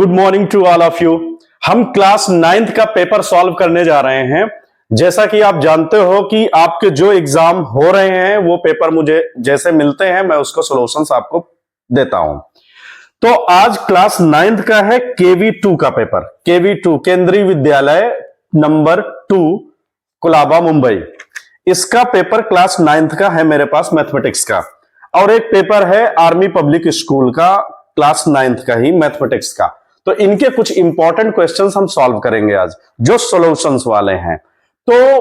Good morning to all of you. हम class 9th का paper solve करने जा रहे हैं। जैसा कि आप जानते हो कि आपके जो एग्जाम हो रहे हैं वो पेपर मुझे जैसे मिलते हैं मैं उसको सॉल्यूशंस आपको देता हूं। तो आज क्लास 9th का है KV2 का पेपर। KV2 केंद्रीय विद्यालय नंबर 2 कुलाबा मुंबई। इसका पेपर क्लास 9th का है मेरे पास मैथमेटिक्स का, और एक पेपर है आर्मी पब्लिक स्कूल का क्लास 9th का ही मैथमेटिक्स का। तो इनके कुछ इंपॉर्टेंट क्वेश्चंस हम सॉल्व करेंगे आज, जो सॉल्यूशंस वाले हैं। तो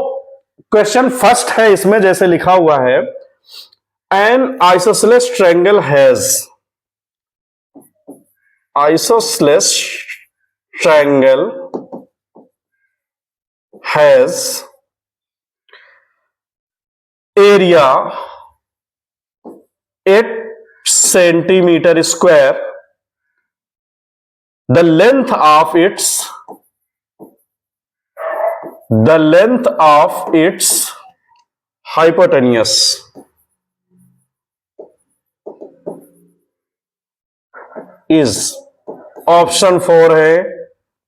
क्वेश्चन फर्स्ट है इसमें, जैसे लिखा हुआ है, N isosceles triangle has area 8 centimeter square. The length of its hypotenuse is, option 4 है।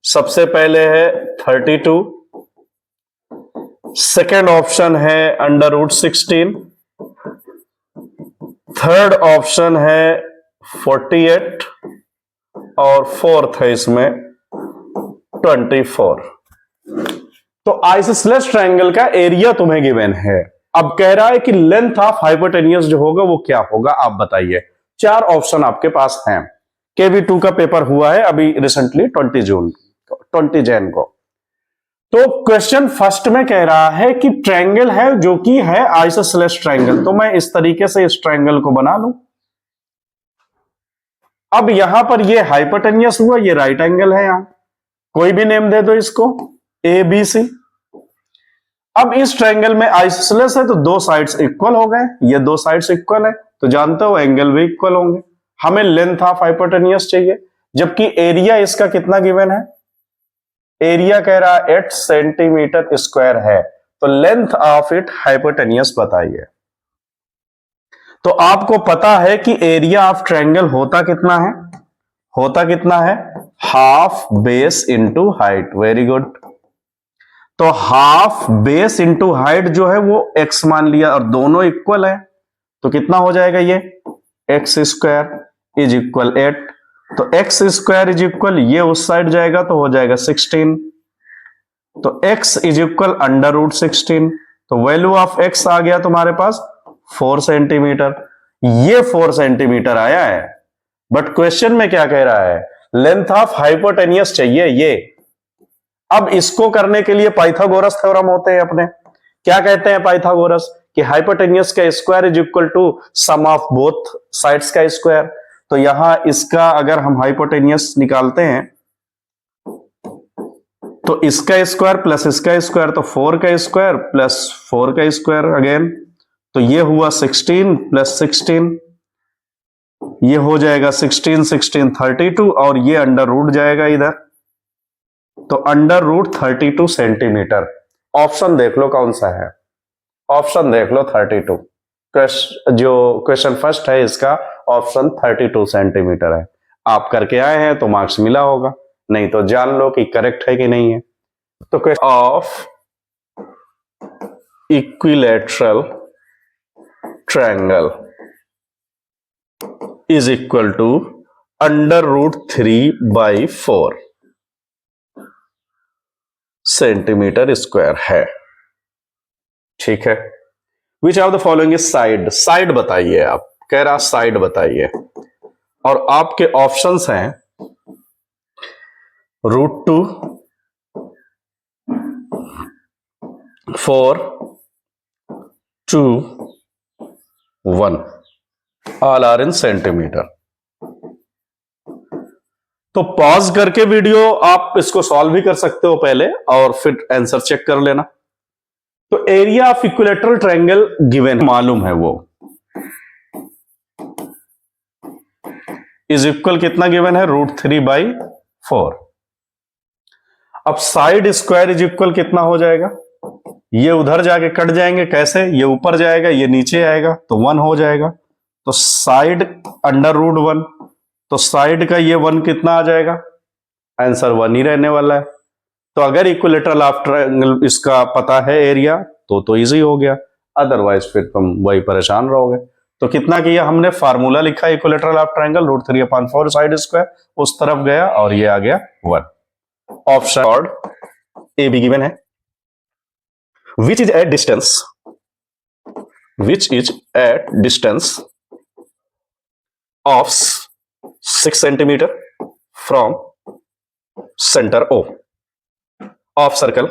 सबसे पहले है 32, सेकेंड ऑप्शन है √16, थर्ड ऑप्शन है 48 और फोर्थ है इसमें 24। तो आइसोसेलेस ट्रायंगल का एरिया तुम्हें गिवन है। अब कह रहा है कि लेंथ ऑफ हाइपोटेन्यूज जो होगा वो क्या होगा, आप बताइए। 4 ऑप्शन आपके पास हैं। KV2 का पेपर हुआ है अभी रिसेंटली 20 जैन को। तो क्वेश्चन फर्स्ट में कह रहा है कि ट्रायंगल है जो कि है आइसोसेलेस ट्रायंगल। तो मैं इस तरीके से इस ट्रायंगल को बना लूं। अब यहां पर ये हाइपोटेन्यूस हुआ, ये राइट एंगल है। यहां कोई भी नेम दे दो इसको, ABC। अब इस ट्रायंगल में आइसोसेलेस है तो 2 साइड्स इक्वल हो गए, ये 2 साइड्स इक्वल है तो जानते हो एंगल भी इक्वल होंगे। हमें लेंथ ऑफ हाइपोटेन्यूस चाहिए, जबकि एरिया इसका कितना गिवन है, एरिया कह रहा है 8 सेंटीमीटर स्क्वायर है। तो लेंथ ऑफ इट हाइपोटेन्यूस बताइए। तो आपको पता है कि एरिया ऑफ ट्रायंगल होता कितना है, half base into height. Very good. तो हाफ बेस इंटू हाइट जो है वो x मान लिया और दोनों इक्वल है, तो कितना हो जाएगा, ये x स्क्वायर इज इक्वल 8। तो x स्क्वायर इज इक्वल, ये उस साइड जाएगा तो हो जाएगा 16। तो x इज इक्वल √16। तो वैल्यू ऑफ x आ गया तुम्हारे पास 4 सेंटीमीटर। ये 4 सेंटीमीटर आया है। बट क्वेश्चन में क्या कह रहा है, लेंथ ऑफ हाइपोटेन्यूस चाहिए ये। अब इसको करने के लिए पाइथागोरस थ्योरम होते हैं अपने। क्या कहते हैं पाइथागोरस, कि हाइपोटेन्यूस का square is equal to sum of both sides का स्क्वायर। तो यहां इसका अगर हम हाइपोटेन्यूस निकालते हैं तो इसका स्क्वायर प्लस इसका स्क्वायर, तो 4 का स्क्वायर प्लस 4 का स्क्वायर अगेन, तो ये हुआ 16 प्लस 16, ये हो जाएगा 16 16 32, और ये अंडर रूट जाएगा इधर, तो अंडर रूट 32 सेंटीमीटर। ऑप्शन देख लो कौन सा है, ऑप्शन देख लो 32। जो क्वेश्चन फर्स्ट है इसका ऑप्शन 32 सेंटीमीटर है। आप करके आए हैं तो मार्क्स मिला होगा, नहीं तो जान लो कि करेक्ट है कि नहीं है। तो question of equilateral triangle is equal to √3/4 centimetre square है। ठीक है। Which of the following is side, side बताइए। आप कह रहा साइड बताइए, और आपके ऑप्शंस हैं √2, 4, 2, 1, ऑल आर इन सेंटीमीटर। तो पॉज करके वीडियो आप इसको सॉल्व भी कर सकते हो पहले, और फिर आंसर चेक कर लेना। तो area of equilateral triangle given मालूम है, वो इज इक्वल कितना गिवन है, √3/4। अब साइड स्क्वायर इज इक्वल कितना हो जाएगा, ये उधर जाके कट जाएंगे, कैसे, ये ऊपर जाएगा ये नीचे आएगा तो 1 हो जाएगा। तो साइड अंडर रूट 1, तो साइड का ये 1 कितना आ जाएगा, आंसर 1 ही रहने वाला है। तो अगर इक्विलेटरल ऑफ ट्रायंगल इसका पता है एरिया तो इजी हो गया, अदरवाइज फिर तुम वही परेशान रहोगे। तो कितना किया हमने, फार्मूला लिखा equilateral of triangle √3/4 side square, उस तरफ गया और ये आ गया 1। Option chord A B given है। Which is at distance of 6 centimetre from centre O of circle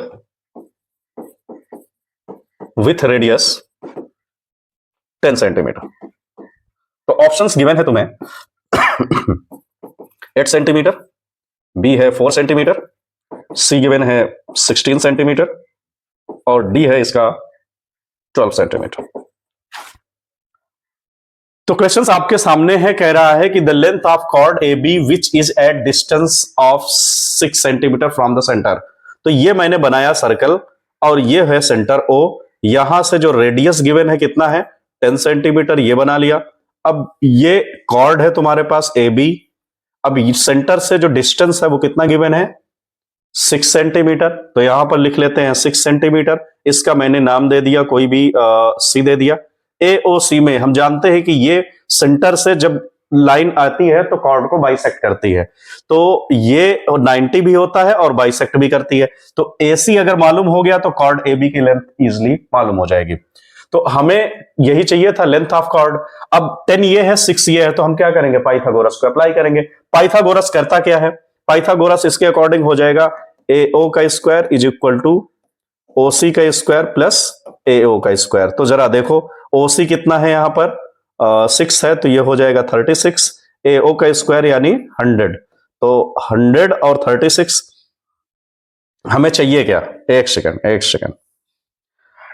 with radius 10 centimetre. तो ऑप्शंस गिवन है तुम्हें 8 सेंटीमीटर, बी है 4 सेंटीमीटर, सी गिवन है 16 सेंटीमीटर और डी है इसका 12 सेंटीमीटर। तो क्वेश्चंस आपके सामने है, कह रहा है कि the length of chord A B which is at distance of 6 centimetre from the centre. तो ये मैंने बनाया सर्कल और ये है सेंटर O, यहां से जो रेडियस गिवन है कितना है 10 सेंटीमीटर, ये बना लिया। अब ये कॉर्ड है तुम्हारे पास ए बी, अब सेंटर से जो डिस्टेंस है वो कितना गिवन है 6 सेंटीमीटर, तो यहां पर लिख लेते हैं 6 सेंटीमीटर। इसका मैंने नाम दे दिया कोई भी सी दे दिया। AOC में हम जानते हैं कि ये सेंटर से जब लाइन आती है तो कॉर्ड को बाइसेक्ट करती है, तो ये 90 भी होता है और बाइसेक्ट भी करती है। तो AC अगर मालूम हो गया तो कॉर्ड AB की लेंथ इजीली मालूम हो जाएगी। तो हमें यही चाहिए था लेंथ ऑफ कॉर्ड। अब 10 ये है 6 ये है, तो हम क्या करेंगे पाइथागोरस को अप्लाई करेंगे। पाइथागोरस करता क्या है, पाइथागोरस इसके अकॉर्डिंग हो जाएगा AO का square is equal to OC का स्क्वायर प्लस AO का स्क्वायर। तो जरा देखो OC कितना है यहां पर 6 है, तो ये हो जाएगा 36, AO का स्क्वायर यानी 100, तो 100 और 36 हमें चाहिए क्या, एक सेकंड।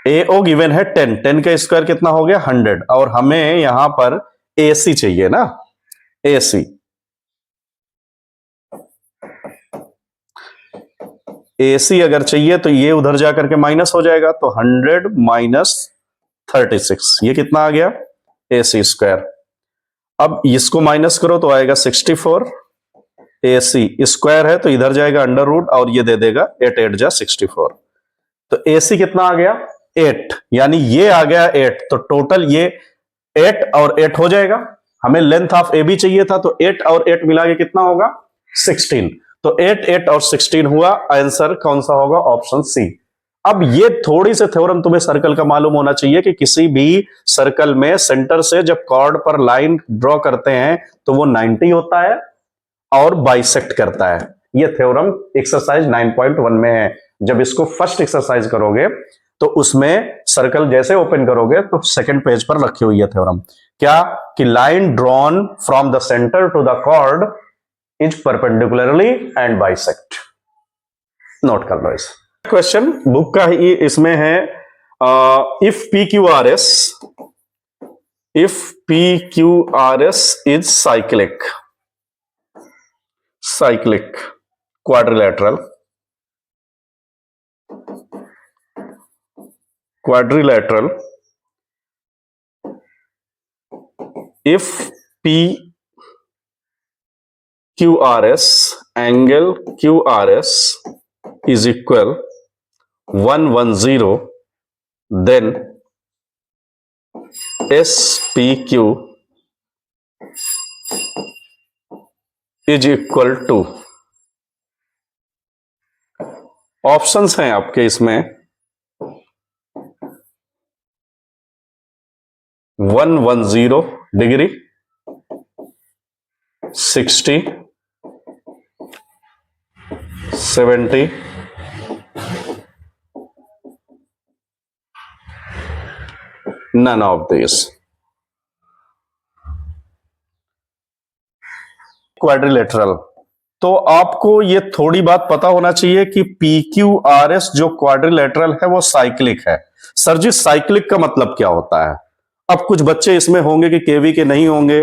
AO गिवन है 10 का स्क्वायर कितना हो गया 100, और हमें यहां पर AC चाहिए ना, AC अगर चाहिए तो ये उधर जाकर के माइनस हो जाएगा, तो 100 माइनस 36 ये कितना आ गया AC स्क्वायर। अब इसको माइनस करो तो आएगा 64, AC स्क्वायर है तो इधर जाएगा अंडर रूट और ये दे देगा 8 8 जा 64, तो AC कितना आ गया 8, यानी ये आ गया 8, तो टोटल ये 8 और 8 हो जाएगा। हमें लेंथ ऑफ AB चाहिए था, तो 8 और 8 मिला के कितना होगा 16, तो 8 8 और 16 हुआ। आंसर कौन सा होगा, ऑप्शन सी। अब ये थोड़ी से थ्योरम तुम्हें सर्कल का मालूम होना चाहिए कि किसी भी सर्कल में सेंटर से जब कॉर्ड पर लाइन ड्रॉ करते हैं तो वो 90 होता है और बाइसेक्ट करता है। ये थ्योरम एक्सरसाइज 9.1 में है। जब इसको फर्स्ट एक्सरसाइज करोगे तो उसमें सर्कल जैसे ओपन करोगे तो सेकंड पेज पर रखी हुई है थ्योरम, क्या कि line drawn from the centre to the chord is perpendicularly and bisect. Note कर लो इसे। क्वेश्चन बुक का ही इसमें है, if PQRS is cyclic quadrilateral if PQRS angle QRS is equal 110, then SPQ is equal to, options हैं आपके इसमें 110 degree, 60, 70, none of these। Quadrilateral, तो आपको ये थोड़ी बात पता होना चाहिए कि PQRS जो क्वाड्रिलेटरल है वो साइक्लिक है। सर जी साइक्लिक का मतलब क्या होता है? अब कुछ बच्चे इसमें होंगे कि केवी के नहीं होंगे,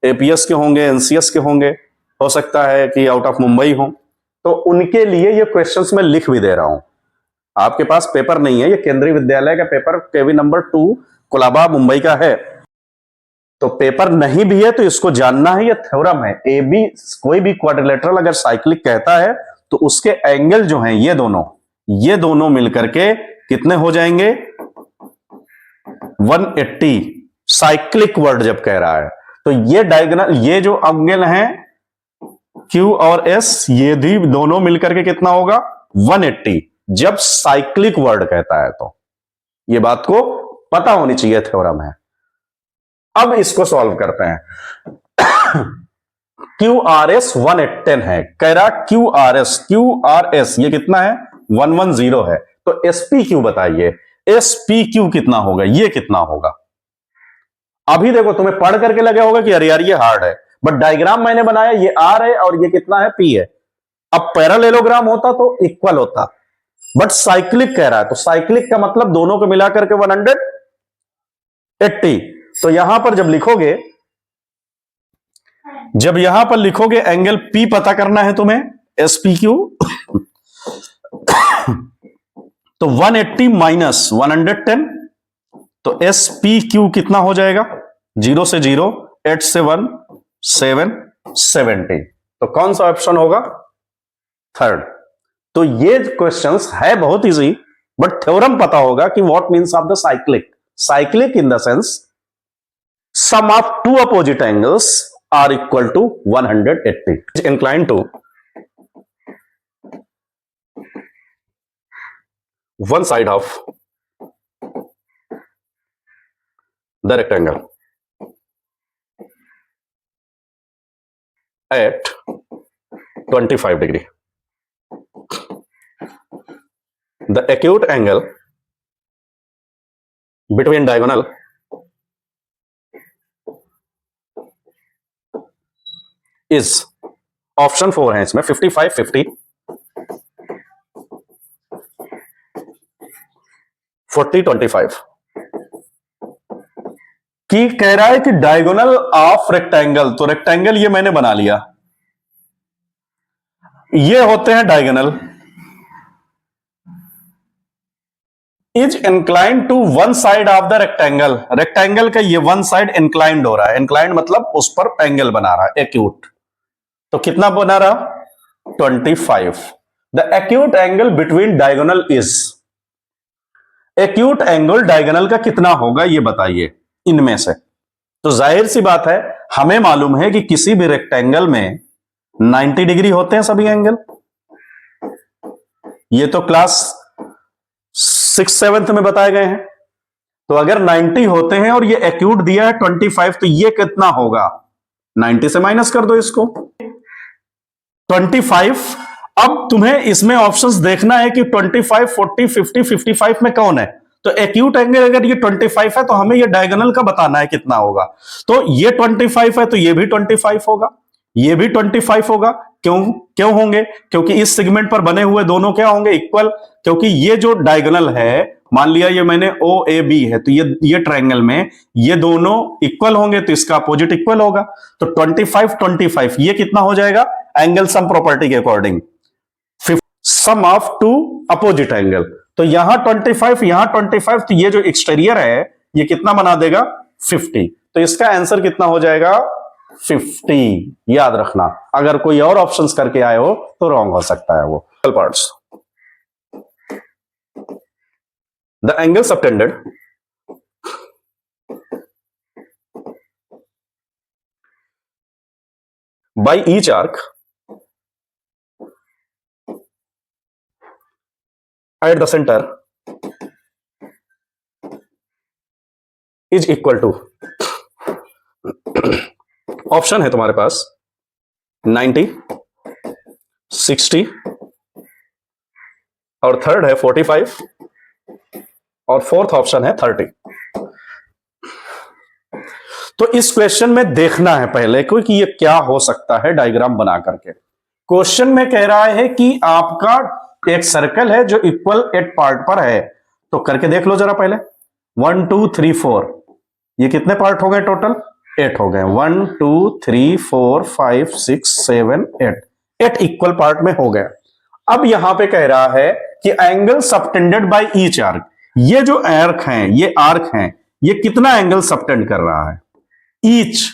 APS के होंगे, NCS के होंगे, हो सकता है कि आउट ऑफ मुंबई हो, तो उनके लिए ये क्वेश्चंस मैं लिख भी दे रहा हूं। आपके पास पेपर नहीं है, ये केंद्रीय विद्यालय का पेपर केवी नंबर 2 कोलाबा मुंबई का है। तो पेपर नहीं भी है तो इसको जानना है, ये थ्योरम है। ए बी कोई भी क्वाड्रिलेटरल अगर साइक्लिक कहता है तो उसके एंगल जो हैं ये दोनों मिलकर के कितने हो जाएंगे 180। साइक्लिक वर्ड जब कह रहा है तो ये डायगोनल, ये जो एंगल है Q और S, ये भी दोनों मिलकर के कितना होगा 180 जब साइक्लिक वर्ड कहता है। तो ये बात को पता होनी चाहिए, थ्योरम है। अब इसको सॉल्व करते हैं। QRS 110 है, कह रहा QRS ये कितना है 110 है। तो SPQ बताइए, SPQ कितना होगा, ये कितना होगा। अभी देखो तुम्हें पढ़ करके लगे होगा कि अरे यार ये हार्ड है, बट डायग्राम मैंने बनाया, ये R है और ये कितना है P है। अब पैरेललोग्राम होता तो इक्वल होता, बट साइक्लिक कह रहा है तो साइक्लिक का मतलब दोनों को मिलाकर के 180। तो यहां पर जब यहां पर लिखोगे एंगल P पता करना है तुम्हें SPQ तो 180 माइनस 110, तो SPQ कितना हो जाएगा 0 से 0, 8 से 1, 7, 70। तो कौन सा ऑप्शन होगा थर्ड। तो ये क्वेश्चंस है बहुत इजी, बट थ्योरम पता होगा कि what means of the cyclic in the sense sum of two opposite angles are equal to 180 incline to one side of the rectangle at 25 degree. The acute angle between diagonal is option 4 है इसमें 55, 50, 40, 25 की कह रहा है कि diagonal of rectangle. तो rectangle ये मैंने बना लिया, ये होते हैं diagonal, is inclined to one side of the rectangle. Rectangle का ये वन साइड इंक्लाइंड हो रहा है, इंक्लाइंड मतलब उस पर एंगल बना रहा है एक्यूट। तो कितना बना रहा 25। The acute angle between diagonal is, acute angle diagonal का कितना होगा ये बताइए इनमें से। तो जाहिर सी बात है हमें मालूम है कि किसी भी रेक्टेंगल में 90 डिग्री होते हैं सभी एंगल। ये तो क्लास 6th-7th में बताए गए हैं। तो अगर 90 होते हैं और ये एक्यूट दिया है 25, तो ये कितना होगा 90 से माइनस कर दो इसको 25। अब तुम्हें इसमें ऑप्शंस देखना है कि 25, 40, 50, 55 में कौन है। तो एक्यूट एंगल अगर ये 25 है तो हमें ये डायगोनल का बताना है कितना होगा। तो ये 25 है तो ये भी 25 होगा, ये भी 25 होगा। क्यों होंगे? क्योंकि इस सेगमेंट पर बने हुए दोनों क्या होंगे इक्वल। क्योंकि ये जो डायगोनल है, मान लिया ये मैंने OAB है, तो ये ट्रायंगल में ये दोनों इक्वल होंगे तो इसका अपोजिट इक्वल होगा। तो 25, 25 ये कितना हो जाएगा एंगल सम प्रॉपर्टी के according sum of two opposite angle. तो यहां 25 यहां 25, तो ये जो एक्सटीरियर है ये कितना बना देगा 50। तो इसका आंसर कितना हो जाएगा 50। याद रखना, अगर कोई और ऑप्शंस करके आए हो तो रॉन्ग हो सकता है वो। Parts the angle subtended by each arc at the center is equal to, option है तुम्हारे पास 90, 60 और थर्ड है 45 और फोर्थ ऑप्शन है 30। तो इस क्वेश्चन में देखना है पहले क्योंकि ये क्या हो सकता है डायग्राम बना करके। क्वेश्चन में कह रहा है कि आपका एक सर्कल है जो इक्वल 8 पार्ट पर है। तो करके देख लो जरा पहले 1 2 3 4 ये कितने पार्ट हो गए टोटल 8 हो गए। 1 2 3 4 5 6 7 8 इक्वल पार्ट में हो गए। अब यहां पे कह रहा है कि angle subtended by each arc, ये जो आर्क हैं ये कितना एंगल सबटेंड कर रहा है। ईच,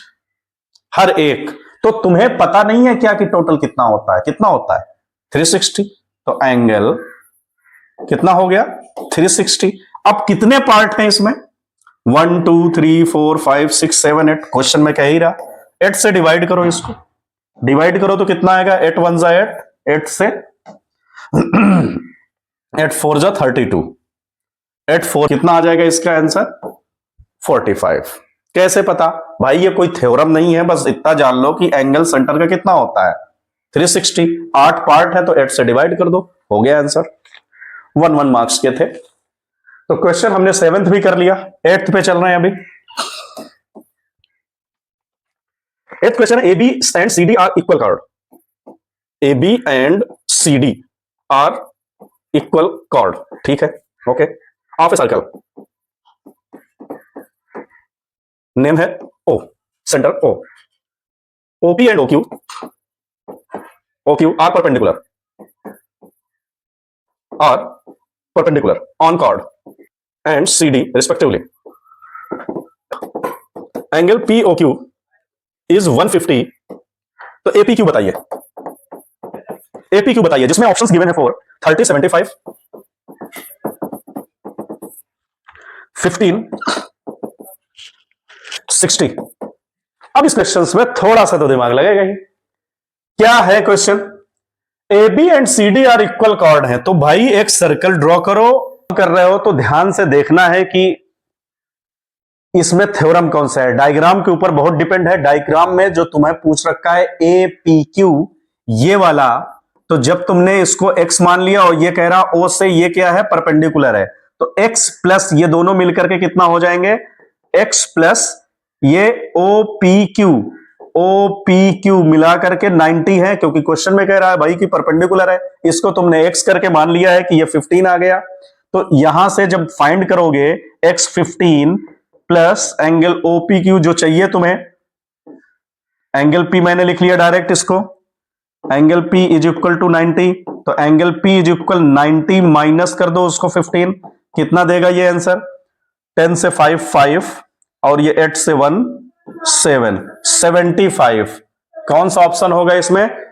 हर एक। तो तुम्हें पता नहीं है क्या कि टोटल कितना होता है? कितना होता है? 360। तो एंगल कितना हो गया? 360। अब कितने पार्ट हैं इसमें? 1 2 3 4 5 6 7 8। क्वेश्चन में कह ही रहा, 8 से डिवाइड करो इसको। डिवाइड करो तो कितना आएगा? 8 1 जा 8, 8 से 8 4 जा 32, 8 4 कितना आ जाएगा इसका आंसर? 45। कैसे पता? भाई ये कोई थ्योरम नहीं है, बस इतना जान लो कि एंगल सेंटर का कितना होता है? 360। 8 पार्ट है तो 8 से डिवाइड कर दो, हो गया आंसर। 1 1 मार्क्स के थे। तो क्वेश्चन हमने 7th भी कर लिया, 8th पे चल रहे हैं अभी। 8th क्वेश्चन है, AB and CD are equal chord. AB and CD are equal chord, ठीक है, okay. Of a circle, name है O, centre O। OP and OQ are perpendicular on chord and CD respectively. Angle POQ is 150। तो APQ बताइए, APQ बताइए, जिसमें options given है 4 30 75 15 60। अब इस क्वेश्चन में थोड़ा सा तो दिमाग लगेगा ही। क्या है question? AB and CD are equal chord है। तो भाई एक सर्कल ड्रॉ करो। कर रहे हो तो ध्यान से देखना है कि इसमें थ्योरम कौन सा है। डायग्राम के ऊपर बहुत डिपेंड है। डायग्राम में जो तुम्हें पूछ रखा है APQ ये वाला, तो जब तुमने इसको x मान लिया और ये कह रहा O से ये क्या है? परपेंडिकुलर है, तो x प्लस ये दोनों मिलकर के कितना हो जाएंगे? x प्लस ये OPQ मिला करके 90 है, क्योंकि क्वेश्चन में कह रहा है भाई कि परपेंडिकुलर है। इसको तुमने x करके मान लिया है कि ये 15 आ गया। तो यहां से जब फाइंड करोगे x 15 प्लस एंगल OPQ जो चाहिए तुम्हें, एंगल P मैंने लिख लिया डायरेक्ट इसको, angle P is equal to 90। तो angle P is equal 90 minus कर दो उसको 15, कितना देगा ये आंसर? 10 से 5 5 और ये 8 से 1 7 75। कौन सा ऑप्शन होगा इसमें?